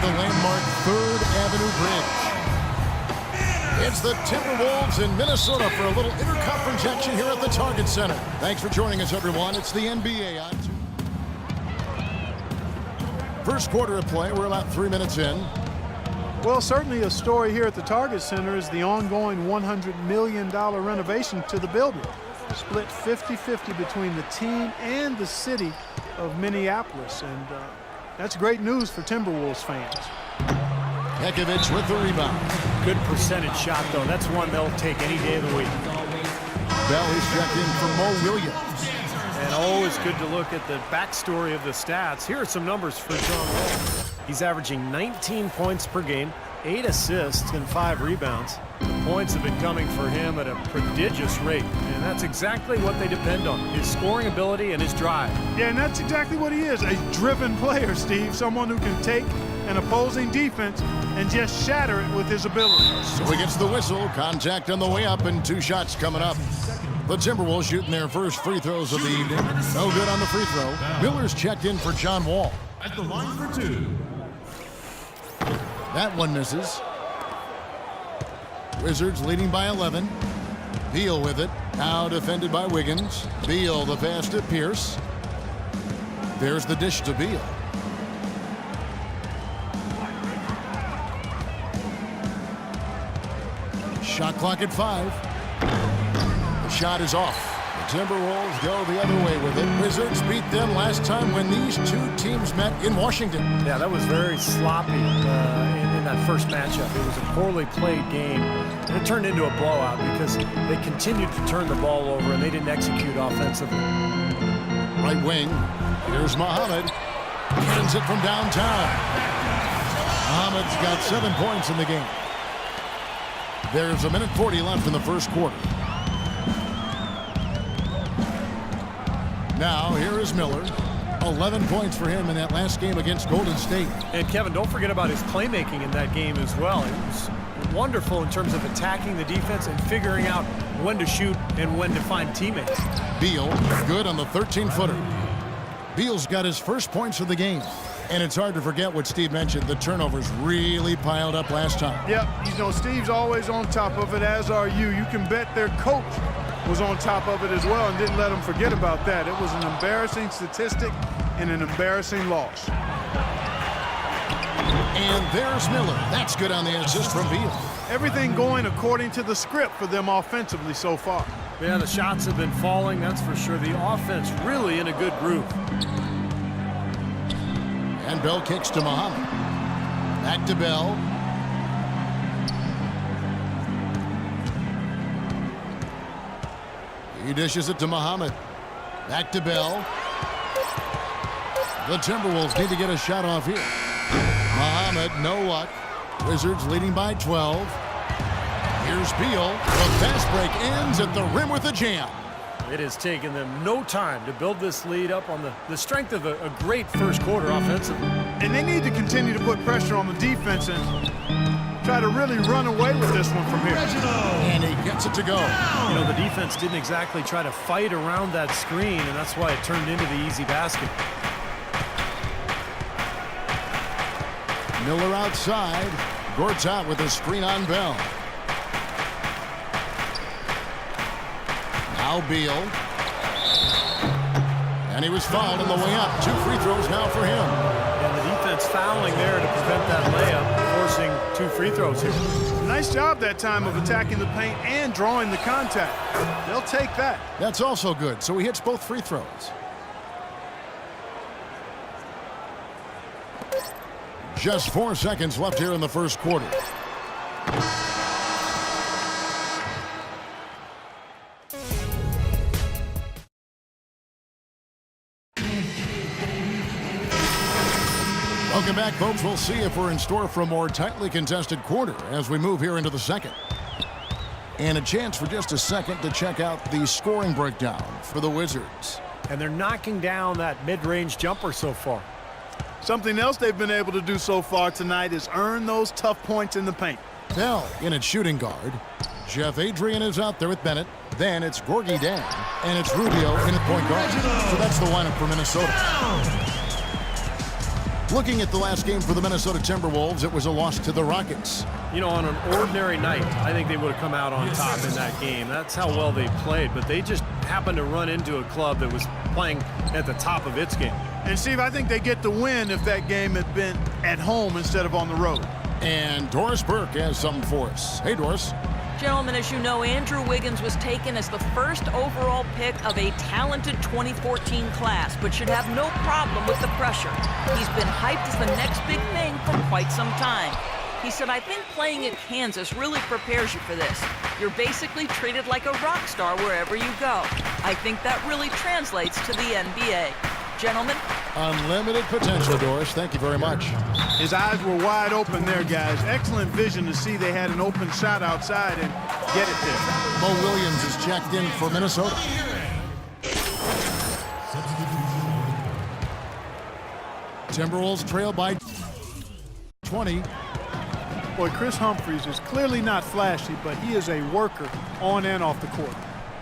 the landmark 3rd Avenue Bridge. It's the Timberwolves in Minnesota for a little interconference action here at the Target Center. Thanks for joining us, everyone. It's the NBA on. First quarter of play. We're about 3 minutes in. Well, certainly a story here at the Target Center is the ongoing $100 million renovation to the building. Split 50-50 between the team and the city of Minneapolis. And that's great news for Timberwolves fans. Pekovic with the rebound. Good percentage shot, though. That's one they'll take any day of the week. Bell is checked in for Mo Williams. And always good to look at the backstory of the stats. Here are some numbers for John Wall. He's averaging 19 points per game, 8 assists, and 5 rebounds. The points have been coming for him at a prodigious rate, and that's exactly what they depend on, his scoring ability and his drive. Yeah, and that's exactly what he is, a driven player, Steve, someone who can take an opposing defense and just shatter it with his ability. So he gets the whistle, contact on the way up, and 2 shots coming up. The Timberwolves shooting their first free throws of the evening. No good on the free throw. Miller's checked in for John Wall. At the line for 2. That one misses. Wizards leading by 11. Beal with it. Now defended by Wiggins. Beal the pass to Pierce. There's the dish to Beal. Shot clock at 5. The shot is off. The Timberwolves go the other way with it. Wizards beat them last time when these 2 teams met in Washington. Yeah, that was very sloppy in that first matchup. It was a poorly played game, and it turned into a blowout because they continued to turn the ball over and they didn't execute offensively. Right wing. Here's Muhammad. Gets it from downtown. Muhammad's got 7 points in the game. There's 1:40 left in the first quarter. Now, here is Miller. 11 points for him in that last game against Golden State. And, Kevin, don't forget about his playmaking in that game as well. It was wonderful in terms of attacking the defense and figuring out when to shoot and when to find teammates. Beal, good on the 13-footer. Beal's got his first points of the game. And it's hard to forget what Steve mentioned. The turnovers really piled up last time. Yep, you know, Steve's always on top of it, as are you. You can bet their coach was on top of it as well and didn't let them forget about that. It was an embarrassing statistic and an embarrassing loss. And there's Miller. That's good on the assist from Beal. Everything going according to the script for them offensively so far. Yeah, the shots have been falling, that's for sure. The offense really in a good groove. And Bell kicks to Muhammad. Back to Bell. He dishes it to Muhammad. Back to Bell. The Timberwolves need to get a shot off here. Muhammad, no luck. Wizards leading by 12. Here's Beal. The fast break ends at the rim with a jam. It has taken them no time to build this lead up on the strength of a great first quarter offensively. And they need to continue to put pressure on the defense and try to really run away with this one from here. And he gets it to go. You know, the defense didn't exactly try to fight around that screen, and that's why it turned into the easy basket. Miller outside. Gort's out with a screen on Bell. Now Beal. And he was fouled on the way up. 2 free throws now for him. And the defense fouling there to prevent that layup, forcing 2 free throws here. Nice job that time of attacking the paint and drawing the contact. They'll take that. That's also good. So he hits both free throws. Just 4 seconds left here in the first quarter. Welcome back, folks. We'll see if we're in store for a more tightly contested quarter as we move here into the second. And a chance for just a second to check out the scoring breakdown for the Wizards. And they're knocking down that mid-range jumper so far. Something else they've been able to do so far tonight is earn those tough points in the paint. Bell in at shooting guard. Jeff Adrian is out there with Bennett. Then it's Gorgie Dan. And it's Rubio in at point guard. So that's the lineup for Minnesota. Looking at the last game for the Minnesota Timberwolves, it was a loss to the Rockets. You know, on an ordinary night, I think they would have come out on top in that game. That's how well they played, but they just happened to run into a club that was playing at the top of its game. And Steve, I think they get the win if that game had been at home instead of on the road. And Doris Burke has something for us. Hey, Doris. Gentlemen, as you know, Andrew Wiggins was taken as the first overall pick of a talented 2014 class, but should have no problem with the pressure. He's been hyped as the next big thing for quite some time. He said, I think playing at Kansas really prepares you for this. You're basically treated like a rock star wherever you go. I think that really translates to the NBA. Gentlemen. Unlimited potential, Doris. Thank you very much. His eyes were wide open there, guys. Excellent vision to see they had an open shot outside and get it there. Mo Williams is checked in for Minnesota. Timberwolves trail by 20. Boy, Chris Humphries is clearly not flashy, but he is a worker on and off the court.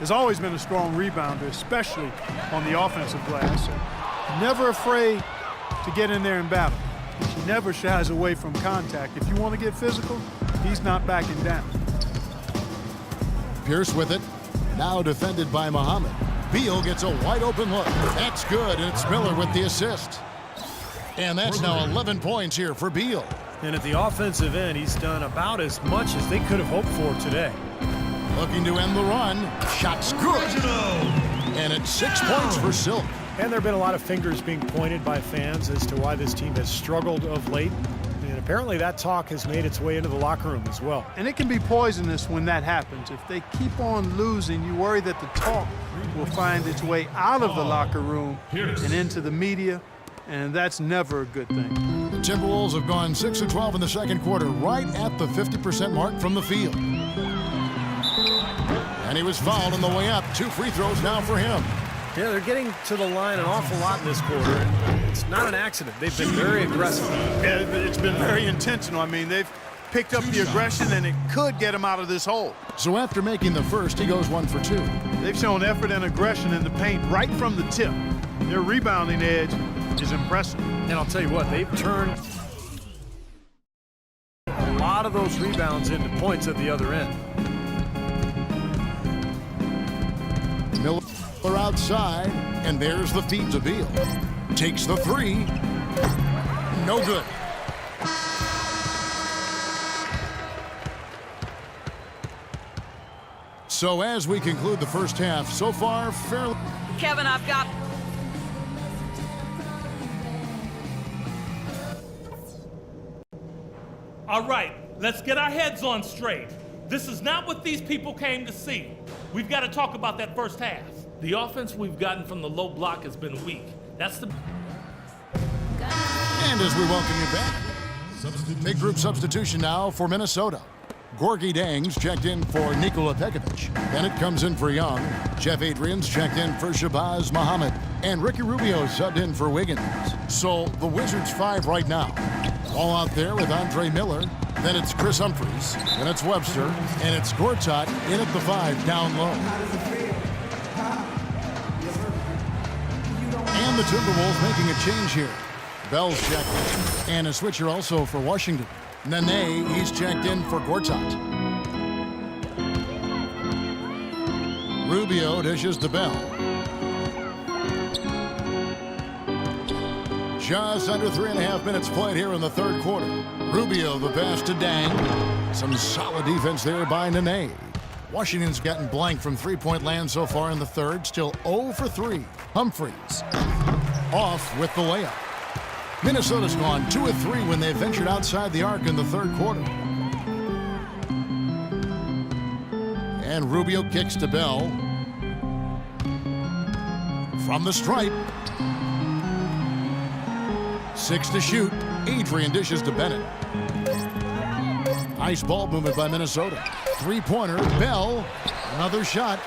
Has always been a strong rebounder, especially on the offensive glass. Never afraid to get in there and battle. He never shies away from contact. If you want to get physical, he's not backing down. Pierce with it. Now defended by Muhammad. Beal gets a wide open look. That's good, and it's Miller with the assist. And that's now 11 points here for Beal. And at the offensive end, he's done about as much as they could have hoped for today. Looking to end the run. Shot's good. And it's 6 points for Silk. And there have been a lot of fingers being pointed by fans as to why this team has struggled of late. And apparently that talk has made its way into the locker room as well. And it can be poisonous when that happens. If they keep on losing, you worry that the talk will find its way out of the locker room and into the media, and that's never a good thing. The Timberwolves have gone 6 of 12 in the second quarter, right at the 50% mark from the field. And he was fouled on the way up. 2 free throws now for him. Yeah, they're getting to the line an awful lot in this quarter. It's not an accident. They've been very aggressive. Yeah, it's been very intentional. I mean, they've picked up the aggression, and it could get him out of this hole. So after making the first, he goes 1 for 2. They've shown effort and aggression in the paint right from the tip. Their rebounding edge is impressive. And I'll tell you what, they've turned a lot of those rebounds into points at the other end. Miller outside, and there's the feed to Beal. Takes the 3. No good. So as we conclude the first half, so far fairly... Kevin, I've got... All right, let's get our heads on straight. This is not what these people came to see. We've got to talk about that first half. The offense we've gotten from the low block has been weak. That's the... And as we welcome you back, big group substitution now for Minnesota. Gorgie Dangs checked in for Nikola Pekovic. Bennett comes in for Young. Jeff Adrian's checked in for Shabazz Muhammad. And Ricky Rubio subbed in for Wiggins. So the Wizards 5 right now. All out there with Andre Miller. Then it's Chris Humphries. Then it's Webster. And it's Gortat in at the 5 down low. And the Timberwolves making a change here. Bell's checked in. And a switcher also for Washington. Nene, he's checked in for Gortat. Rubio dishes to Bell. Just under 3.5 minutes played here in the third quarter. Rubio the pass to Dang. Some solid defense there by Nene. Washington's gotten blank from three-point land so far in the third. Still 0 for 3. Humphries off with the layup. Minnesota's gone 2 of 3 when they ventured outside the arc in the third quarter. And Rubio kicks to Bell. From the stripe. 6 to shoot. Adrian dishes to Bennett. Nice ball movement by Minnesota. Three-pointer. Bell. Another shot.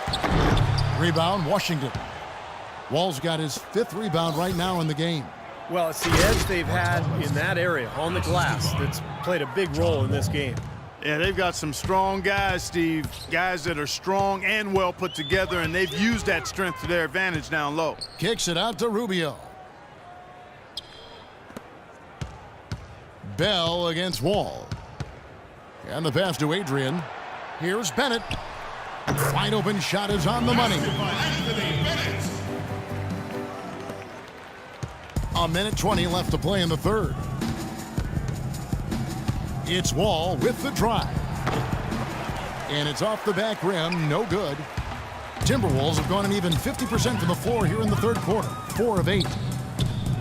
Rebound, Washington. Wall's got his 5th rebound right now in the game. Well, it's the edge they've had in that area on the glass that's played a big role in this game. Yeah, they've got some strong guys, Steve. Guys that are strong and well put together, and they've used that strength to their advantage down low. Kicks it out to Rubio. Bell against Wall. And the pass to Adrian. Here's Bennett. Wide open shot is on the money. A minute 20 left to play in the third. It's Wall with the drive. And it's off the back rim, no good. Timberwolves have gone an even 50% from the floor here in the third quarter. 4 of 8.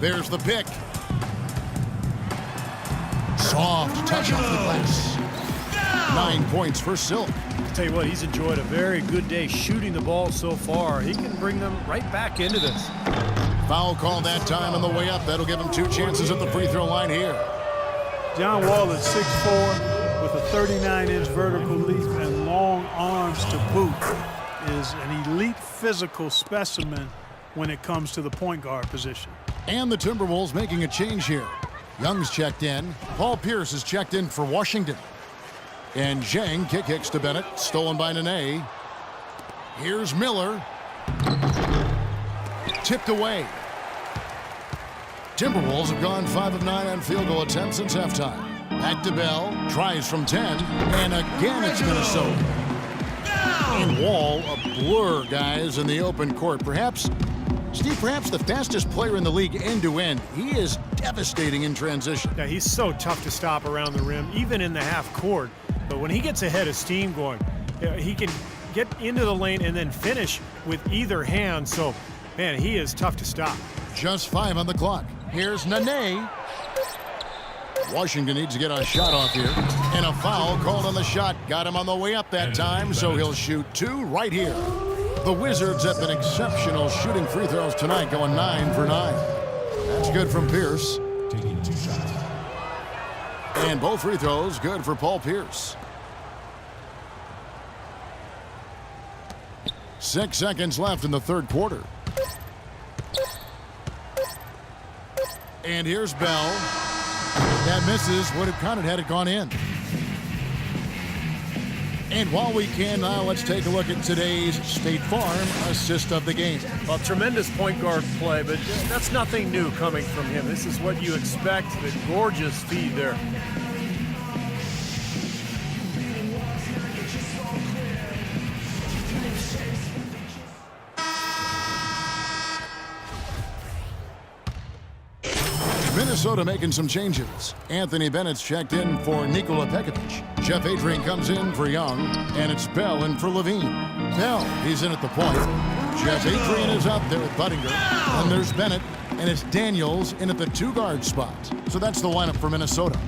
There's the pick. Soft touch off the glass. 9 points for Silk. I'll tell you what, he's enjoyed a very good day shooting the ball so far. He can bring them right back into this. Foul call that time on the way up. That'll give him 2 chances at the free throw line here. John Wall is 6'4", with a 39-inch vertical leap and long arms to boot, is an elite physical specimen when it comes to the point guard position. And the Timberwolves making a change here. Young's checked in. Paul Pierce is checked in for Washington. And Zhang kicks to Bennett, stolen by Nene. Here's Miller. Tipped away. Timberwolves have gone 5 of 9 on field goal attempts since halftime. Back to Bell, tries from 10, and again it's Minnesota. And Wall, a blur, guys, in the open court. Perhaps, Steve, the fastest player in the league end-to-end. He is devastating in transition. Yeah, he's so tough to stop around the rim, even in the half court. But when he gets ahead of steam going, he can get into the lane and then finish with either hand. So, man, he is tough to stop. Just 5 on the clock. Here's Nene. Washington needs to get a shot off here. And a foul called on the shot. Got him on the way up that time, so he'll shoot 2 right here. The Wizards have been exceptional shooting free throws tonight, going 9 for 9. That's good from Pierce. Taking 2 shots. And both free throws good for Paul Pierce. 6 seconds left in the third quarter. And here's Bell. That misses. Would have counted had it gone in. And while we can now, let's take a look at today's State Farm assist of the game. Well, tremendous point guard play, but that's nothing new coming from him. This is what you expect. The gorgeous feed there. Minnesota making some changes. Anthony Bennett's checked in for Nikola Pekovic. Jeff Adrian comes in for Young, and it's Bell in for Levine. Bell, he's in at the point. Jeff Adrian is out there with Buttinger. And there's Bennett, and it's Daniels in at the 2-guard spot. So that's the lineup for Minnesota.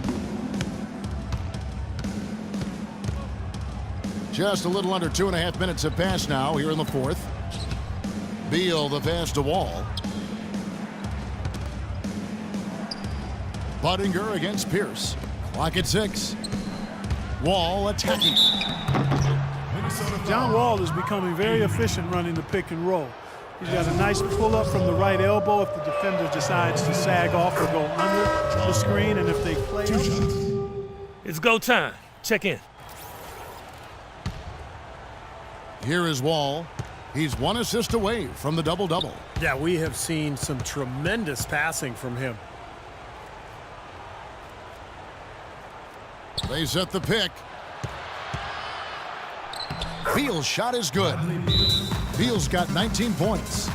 Just a little under 2.5 minutes have passed now here in the fourth. Beal the pass to Wall. Buttinger against Pierce. Clock at 6. Wall attacking. John Wall is becoming very efficient running the pick and roll. He's got a nice pull-up from the right elbow if the defender decides to sag off or go under the screen, and if they play. 2 shots. It's go time. Check in. Here is Wall. He's 1 assist away from the double-double. Yeah, we have seen some tremendous passing from him. They set the pick. Beal's shot is good. Beal's got 19 points.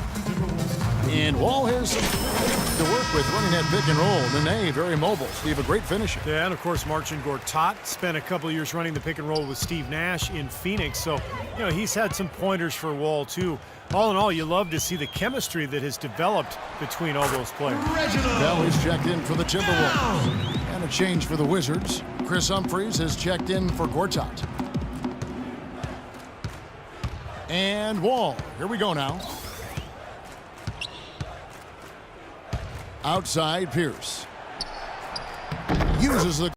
And Wall has to work with running that pick and roll. Nene, very mobile. Steve, a great finisher. Yeah, and of course, Marcin Gortat spent a couple of years running the pick and roll with Steve Nash in Phoenix. So, you know, he's had some pointers for Wall, too. All in all, you love to see the chemistry that has developed between all those players. Bell is checked in for the Timberwolves. And a change for the Wizards. Chris Humphries has checked in for Gortat. And Wall. Here we go now. Outside Pierce. Uses the